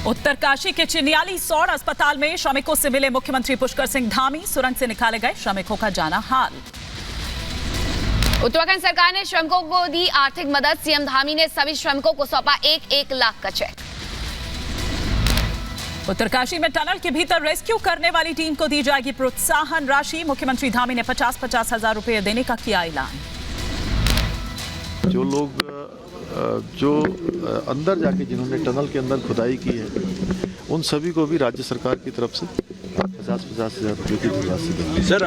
उत्तरकाशी के चिन्याली सौड़ अस्पताल में श्रमिकों से मिले मुख्यमंत्री पुष्कर सिंह धामी। सुरंग से निकाले गए श्रमिकों का जाना हाल। उत्तराखंड सरकार ने श्रमिकों को दी आर्थिक मदद। सीएम धामी ने सभी श्रमिकों को सौंपा 1-1 लाख का चेक। उत्तरकाशी में टनल के भीतर रेस्क्यू करने वाली टीम को दी जाएगी प्रोत्साहन राशि। मुख्यमंत्री धामी ने 50-50 हजार रुपए देने का किया ऐलान। जो लोग अंदर जाके जिन्होंने टनल के अंदर खुदाई की है, उन सभी को भी राज्य सरकार की तरफ से 50-50 हजार रुपए की राशि देंगे। सर,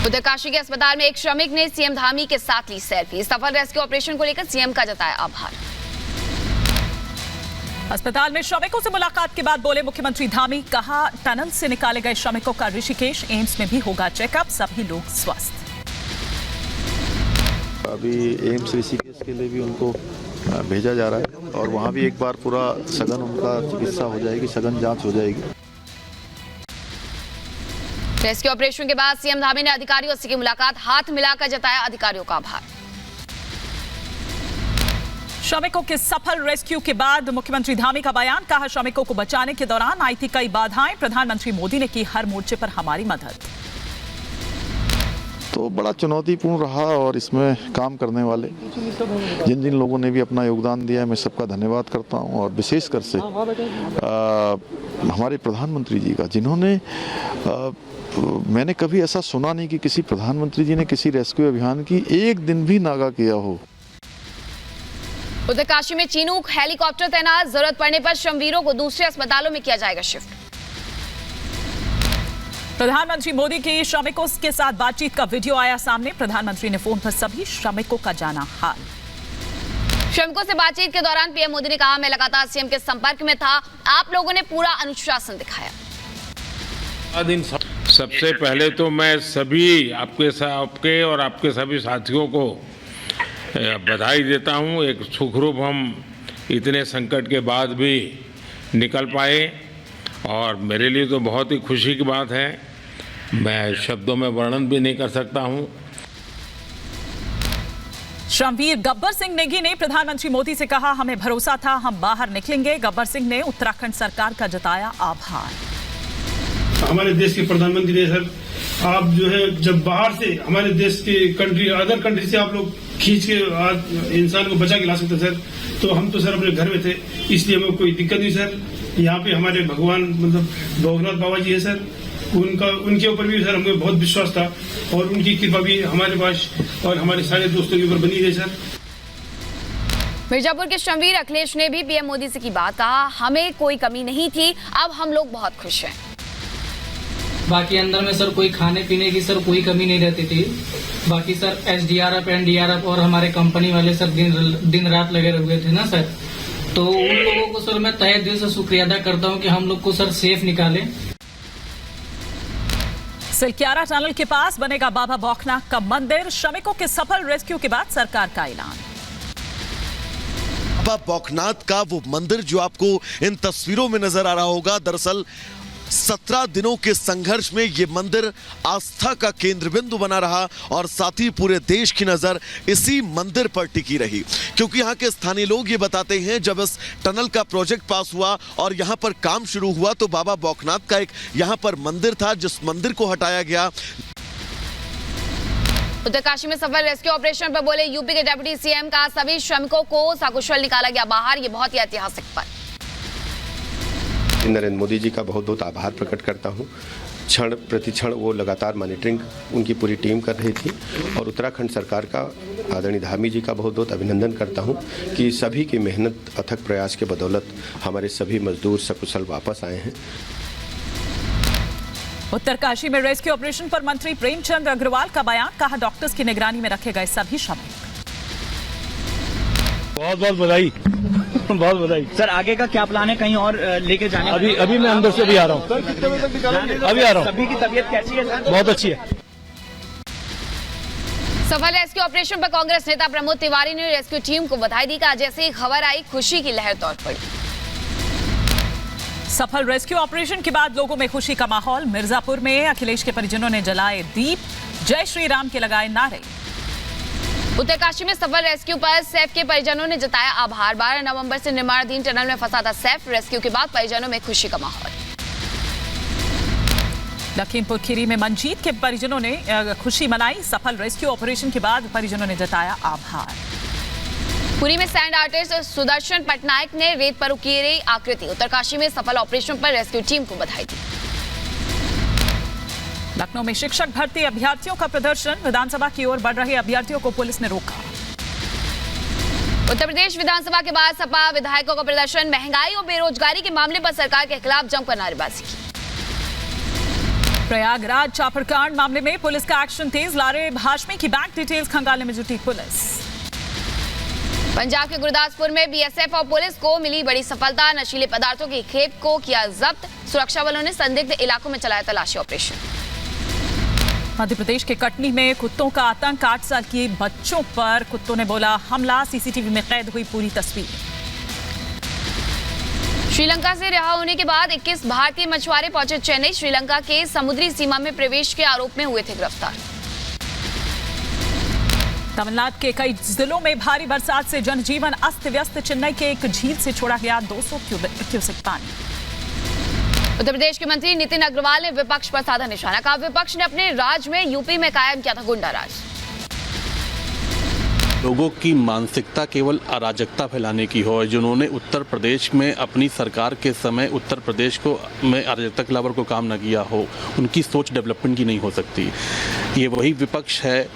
उत्तरकाशी के अस्पताल में एक श्रमिक ने सीएम धामी के साथ ली सेल्फी। सफल रेस्क्यू ऑपरेशन को लेकर सीएम का जताया आभार। अस्पताल में श्रमिकों से मुलाकात के बाद बोले मुख्यमंत्री धामी, कहा टनल से निकाले गए श्रमिकों का ऋषिकेश एम्स में भी होगा चेकअप, सभी लोग स्वस्थ। अभी एम्स ऋषिकेश के लिए भी उनको भेजा जा रहा है और वहां भी एक बार पूरा सघन उनका चिकित्सा हो जाएगी, सघन जांच हो जाएगी। रेस्क्यू ऑपरेशन के बाद सीएम धामी ने अधिकारियों से की मुलाकात, हाथ मिलाकर जताया अधिकारियों का आभार। श्रमिकों के सफल रेस्क्यू के बाद मुख्यमंत्री धामी का बयान, कहा श्रमिकों को बचाने के दौरान आई थी कई बाधाएं, प्रधानमंत्री मोदी ने की हर मोर्चे पर हमारी मदद। तो बड़ा चुनौतीपूर्ण रहा और इसमें काम करने वाले जिन जिन लोगों ने भी अपना योगदान दिया है, मैं सबका धन्यवाद करता हूं। और विशेषकर से हमारे प्रधानमंत्री जी का, जिन्होंने मैंने कभी ऐसा सुना नहीं कि किसी प्रधानमंत्री जी ने किसी रेस्क्यू अभियान की एक दिन भी नागा किया हो। उत्तरकाशी में चीनूक हेलीकॉप्टर तैनात, जरूरत पड़ने पर श्रमवीरों को दूसरे अस्पतालों में किया जाएगा शिफ्ट। प्रधानमंत्री मोदी की श्रमिकों के साथ बातचीत का वीडियो आया सामने। प्रधानमंत्री ने फोन पर सभी श्रमिकों का जाना हाल। श्रमिकों से बातचीत के दौरान पीएम मोदी ने कहा, मैं लगातार सीएम के संपर्क में था, आप लोगों ने पूरा अनुशासन दिखाया। सबसे पहले तो मैं सभी आपके और आपके सभी साथियों को बधाई देता हूं। एक सुखरूप हम इतने संकट के बाद भी निकल पाए और मेरे लिए तो बहुत ही खुशी की बात है। मैं शब्दों में वर्णन भी नहीं कर सकता हूं। श्रमवीर गब्बर सिंह नेगी ने प्रधानमंत्री मोदी से कहा, हमें भरोसा था हम बाहर निकलेंगे। गब्बर सिंह ने उत्तराखंड सरकार का जताया आभार। हमारे देश के प्रधानमंत्री ने सर, आप जो है जब बाहर से हमारे देश के अदर कंट्री से आप लोग खींच के इंसान को बचा के ला सकते सर, तो हम तो सर अपने घर में थे, इसलिए हमें कोई दिक्कत नहीं सर। यहाँ पे हमारे भगवान मतलब भोगनाथ बाबा जी है सर, उनके ऊपर भी सर हमें बहुत विश्वास था और उनकी कृपा भी हमारे पास और हमारे सारे दोस्तों के ऊपर बनी रही सर। मिर्जापुर के श्रमवीर अखिलेश ने भी पीएम मोदी से की बात, कहा हमें कोई कमी नहीं थी, अब हम लोग बहुत खुश हैं। बाकी अंदर में सर कोई खाने पीने की सर कोई कमी नहीं रहती थी। बाकी सर SDRF NDRF और हमारे कंपनी वाले सर दिन रात लगे हुए थे ना सर, तो उन लोगों को सर मैं तहे दिल से शुक्रिया अदा करता हूं कि हम लोग को सर सेफ निकाले। सिलक्यारा टनल के पास बनेगा बाबा भौकनाथ का मंदिर। श्रमिकों के सफल रेस्क्यू के बाद सरकार का ऐलान। बाबा भौकनाथ का वो मंदिर जो आपको इन तस्वीरों में नजर आ रहा होगा, दरअसल 17 दिनों के संघर्ष में ये मंदिर आस्था का केंद्र बिंदु बना रहा और साथ ही पूरे देश की नजर इसी मंदिर पर टिकी रही, क्योंकि यहाँ के स्थानीय लोग ये बताते हैं, जब इस टनल का प्रोजेक्ट पास हुआ और यहाँ पर काम शुरू हुआ तो बाबा भौकनाथ का एक यहाँ पर मंदिर था, जिस मंदिर को हटाया गया। उत्तरकाशी में सफल रेस्क्यू ऑपरेशन पर बोले यूपी के डिप्टी सीएम, का सभी श्रमिकों को सकुशल निकाला गया बाहर, ये बहुत ही ऐतिहासिक पल। नरेंद्र मोदी जी का बहुत बहुत आभार प्रकट करता हूं। क्षण प्रति क्षण वो लगातार मॉनिटरिंग उनकी पूरी टीम कर रही थी और उत्तराखंड सरकार का आदरणीय धामी जी का बहुत बहुत अभिनंदन करता हूं कि सभी की मेहनत अथक प्रयास के बदौलत हमारे सभी मजदूर सकुशल वापस आए हैं। उत्तरकाशी में रेस्क्यू ऑपरेशन पर मंत्री प्रेमचंद अग्रवाल का बयान, कहा डॉक्टर्स की निगरानी में रखे गए सभी श्रमिक। बहुत बहुत बधाई, बहुत बधाई सर। आगे का क्या प्लान है, कहीं और लेके जाने? अभी मैं अंदर से भी आ रहा हूँ, अभी आ रहा हूँ। सभी की तबीयत कैसी है सर? बहुत अच्छी है। सफल रेस्क्यू ऑपरेशन पर कांग्रेस नेता प्रमोद तिवारी ने रेस्क्यू टीम को बधाई दी, कहा जैसे ही खबर आई खुशी की लहर दौड़ पड़ी। सफल रेस्क्यू ऑपरेशन के बाद लोगों में खुशी का माहौल। मिर्जापुर में अखिलेश के परिजनों ने जलाए दीप, जय श्री राम के लगाए नारे। उत्तरकाशी में सफल रेस्क्यू पर सैफ के परिजनों ने जताया आभार। 12 नवंबर से निर्माणाधीन टनल में फंसा था सैफ। रेस्क्यू के बाद परिजनों में खुशी का माहौल। लखीमपुर खीरी में मंजीत के परिजनों ने खुशी मनाई। सफल रेस्क्यू ऑपरेशन के बाद परिजनों ने जताया आभार। पुरी में सैंड आर्टिस्ट सुदर्शन पटनायक ने रेत पर उकेरी आकृति। उत्तरकाशी में सफल ऑपरेशन पर रेस्क्यू टीम को बधाई दी। लखनऊ में शिक्षक भर्ती अभ्यर्थियों का प्रदर्शन। विधानसभा की ओर बढ़ रहे अभ्यर्थियों को पुलिस ने रोका। उत्तर प्रदेश विधानसभा के बाद सपा विधायकों का प्रदर्शन। महंगाई और बेरोजगारी के मामले पर सरकार के खिलाफ जमकर नारेबाजी की। प्रयागराज चापड़कांड मामले में पुलिस का एक्शन तेज। लारे हाशमी की बैंक डिटेल्स खंगालने में जुटी पुलिस। पंजाब के गुरदासपुर में बीएसएफ और पुलिस को मिली बड़ी सफलता। नशीले पदार्थों की खेप को किया जब्त। सुरक्षा बलों ने संदिग्ध इलाकों में चलाया तलाशी ऑपरेशन। मध्य प्रदेश के कटनी में कुत्तों का आतंक। 8 साल के बच्चों पर कुत्तों ने बोला हमला। सीसीटीवी में कैद हुई पूरी तस्वीर। श्रीलंका से रिहा होने के बाद 21 भारतीय मछुआरे पहुंचे चेन्नई। श्रीलंका के समुद्री सीमा में प्रवेश के आरोप में हुए थे गिरफ्तार। तमिलनाडु के कई जिलों में भारी बरसात से जनजीवन अस्त व्यस्त। चेन्नई के एक झील से छोड़ा गया 200 क्यूसेक पानी। उत्तर प्रदेश के मंत्री नितिन अग्रवाल ने विपक्ष पर साधा निशाना। कहा विपक्ष ने अपने राज में यूपी में कायम किया था गुंडा राज। लोगों की मानसिकता केवल अराजकता फैलाने की हो। जिन्होंने उत्तर प्रदेश में अपनी सरकार के समय उत्तर प्रदेश को में अराजकता के खिलाफ को काम न किया हो, उनकी सोच डेवलपमेंट की नहीं हो सकती। ये वही विपक्ष है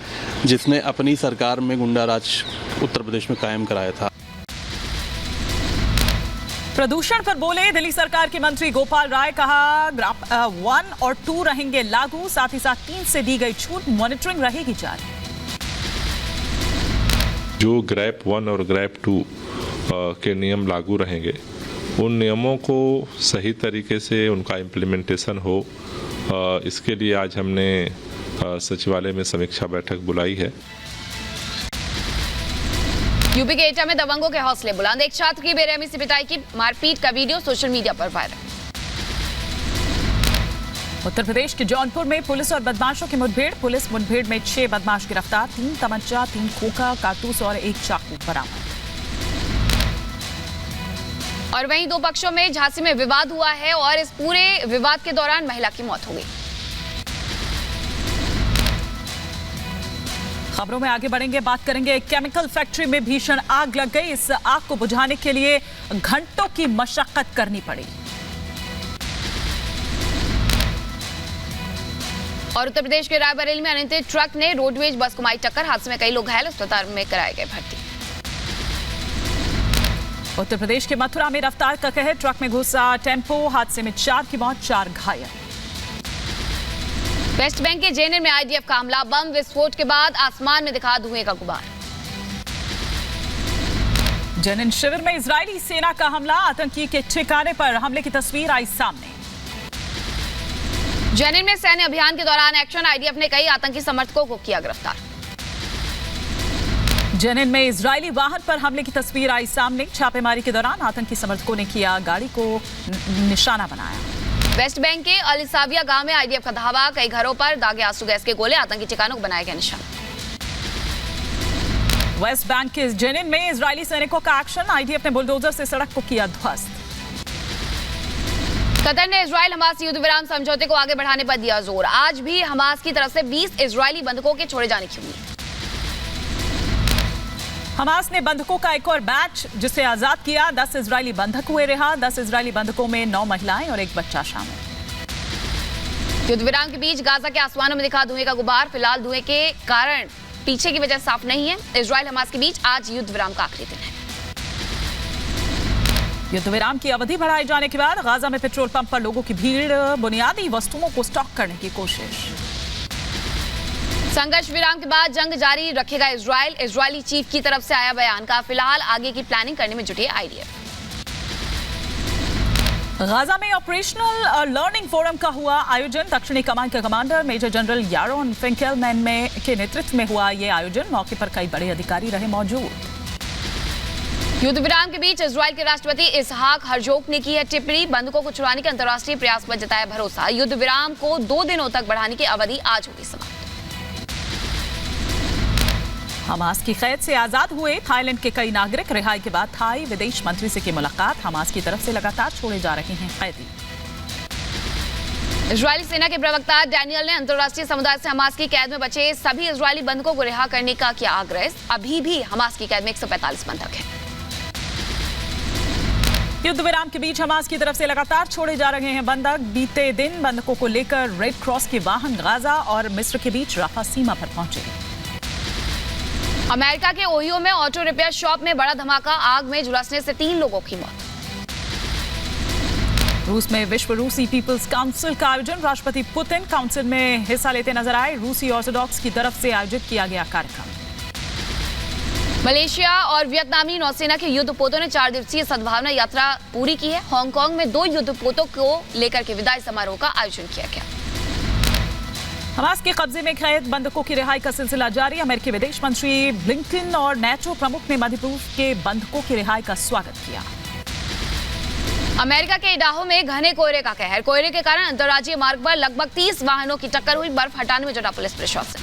जिसने अपनी सरकार में गुंडा राज उत्तर प्रदेश में कायम कराया था। प्रदूषण पर बोले दिल्ली सरकार के मंत्री गोपाल राय। कहा ग्राफ 1 और 2 रहेंगे लागू। साथ ही साथ 3 से दी गई छूट मॉनिटरिंग रहेगी जारी। जो ग्रैप 1 और ग्रैप 2 के नियम लागू रहेंगे, उन नियमों को सही तरीके से उनका इम्प्लीमेंटेशन हो, इसके लिए आज हमने सचिवालय में समीक्षा बैठक बुलाई है। यूपी के एटा में दबंगों के हौसले बुलंद। एक छात्र की बेरहमी से पिटाई की मारपीट का वीडियो सोशल मीडिया पर वायरल। उत्तर प्रदेश के जौनपुर में पुलिस और बदमाशों की मुठभेड़। पुलिस मुठभेड़ में 6 बदमाश गिरफ्तार। 3 तमंचा, 3 खोखा, कारतूस और 1 चाकू बरामद। और वहीं 2 पक्षों में झांसी में विवाद हुआ है और इस पूरे विवाद के दौरान महिला की मौत हो गई। खबरों में आगे बढ़ेंगे, बात करेंगे एक केमिकल फैक्ट्री में भीषण आग लग गई। इस आग को बुझाने के लिए घंटों की मशक्कत करनी पड़ी। और उत्तर प्रदेश के रायबरेली में अनियंत्रित ट्रक ने रोडवेज बस को मारी टक्कर। हादसे में कई लोग घायल, अस्पताल में कराए गए भर्ती। उत्तर प्रदेश के मथुरा में रफ्तार का कहर। ट्रक में घुसा टेम्पो। हादसे में 4 की मौत, 4 घायल। वेस्ट बैंक के जेएनएन में आईडीएफ का हमला। बम विस्फोट के बाद आसमान में दिखा धुएं का गुबार। जेएनएन शिविर में इजरायली सेना का हमला। आतंकी के ठिकाने पर हमले की तस्वीर आई सामने। जेएनएन में सैन्य अभियान के दौरान एक्शन। आईडीएफ ने कई आतंकी समर्थकों को किया गिरफ्तार। जेएनएन में इजरायली वाहन पर हमले की तस्वीर आई सामने। छापेमारी के दौरान आतंकी समर्थकों ने किया गाड़ी को निशाना बनाया। वेस्ट बैंक के अलिसाविया गांव में आईडीएफ का धावा। कई घरों पर दागे आंसू गैस के गोले। आतंकी ठिकानों को बनाया गया निशाना। वेस्ट बैंक के जेनिन में इजरायली सैनिकों का एक्शन। आईडीएफ ने बुलडोजर से सड़क को किया ध्वस्त। कतर ने इजरायल हमास युद्ध विराम समझौते को आगे बढ़ाने पर दिया जोर। आज भी हमास की तरफ से 20 इजरायली बंधकों के छोड़े जाने की उम्मीद। हमास ने बंधकों का एक और बैच जिसे आजाद किया। 10 इजरायली बंधक हुए रिहा। 10 इजरायली बंधकों में 9 महिलाएं और 1 बच्चा शामिल। युद्ध विराम के बीच गाजा के आसमानों में दिखा धुएं का गुबार। फिलहाल धुएं के कारण पीछे की वजह साफ नहीं है। इजरायल हमास के बीच आज युद्ध विराम का आखिरी दिन है। युद्ध विराम की अवधि बढ़ाए जाने के बाद गाजा में पेट्रोल पंप पर लोगों की भीड़। बुनियादी वस्तुओं को स्टॉक करने की कोशिश। संघर्ष विराम के बाद जंग जारी रखेगा इजरायल। इजरायली चीफ की तरफ से आया बयान। का फिलहाल आगे की प्लानिंग करने में जुटी है आईडीएफ। गाजा में ऑपरेशनल लर्निंग फोरम का हुआ आयोजन। दक्षिणी कमान के कमांडर मेजर जनरल यारोन फिंकेलमैन के नेतृत्व में हुआ ये आयोजन। मौके पर कई बड़े अधिकारी रहे मौजूद। युद्ध विराम के बीच इजरायल के राष्ट्रपति इसहाक हर्जोग ने की है टिप्पणी। बंधकों को छुड़ाने के अंतर्राष्ट्रीय प्रयास पर जताया भरोसा। युद्ध विराम को 2 दिनों तक बढ़ाने की अवधि आज होगी समाप्त। हमास की कैद से आजाद हुए थाईलैंड के कई नागरिक। रिहाई के बाद थाई विदेश मंत्री से की मुलाकात। हमास की तरफ से लगातार छोड़े जा रहे हैं कैदी। इजरायली सेना के प्रवक्ता डैनियल ने अंतर्राष्ट्रीय समुदाय से हमास की कैद में बचे सभी इजरायली बंधकों को रिहा करने का किया आग्रह। अभी भी हमास की कैद में 145 बंधक हैं। युद्ध विराम के बीच हमास की तरफ से लगातार छोड़े जा रहे हैं बंधक। बीते दिन बंधकों को लेकर रेड क्रॉस के वाहन गाजा और मिस्र के बीच राफा सीमा पर पहुंचे। अमेरिका के ओहियो में ऑटो रिपेयर शॉप में बड़ा धमाका। आग में झुलसने से 3 लोगों की मौत। रूस में विश्व रूसी पीपल्स काउंसिल का आयोजन। राष्ट्रपति पुतिन काउंसिल में हिस्सा लेते नजर आए। रूसी ऑर्थोडॉक्स की तरफ से आयोजित किया गया कार्यक्रम। मलेशिया और वियतनामी नौसेना के युद्धपोतों ने 4 दिवसीय सद्भावना यात्रा पूरी की है। हांगकांग में 2 युद्धपोतों को लेकर के विदाई समारोह का आयोजन किया गया। हमास के कब्जे में कैद बंधकों की रिहाई का सिलसिला जारी। अमेरिकी विदेश मंत्री ब्लिंकन और नेटो प्रमुख ने मध्य पूर्व के बंधकों की रिहाई का स्वागत किया। अमेरिका के इडाहो में घने कोहरे का कहर। कोहरे के कारण अंतर्राज्यीय मार्ग पर लगभग 30 वाहनों की टक्कर हुई। बर्फ हटाने में जुटा पुलिस प्रशासन।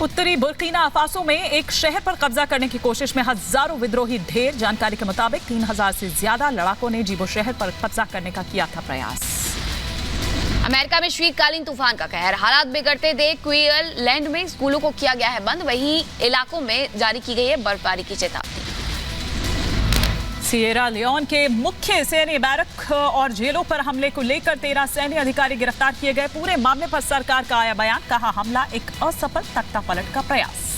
उत्तरी बुर्किना फासो में एक शहर पर कब्जा करने की कोशिश में हजारों विद्रोही ढेर। जानकारी के मुताबिक 3000 से ज्यादा लड़ाकों ने जीबो शहर पर कब्जा करने का किया था प्रयास। अमेरिका में शीतकालीन तूफान का कहर। हालात बिगड़ते देख क्वींसलैंड में स्कूलों को किया गया है बंद। वहीं इलाकों में जारी की गई है बर्फबारी की चेतावनी। सिएरा लियोन के मुख्य सैन्य बैरक और जेलों पर हमले को लेकर 13 सैन्य अधिकारी गिरफ्तार किए गए। पूरे मामले पर सरकार का आया बयान। कहा हमला एक असफल तख्तापलट का प्रयास।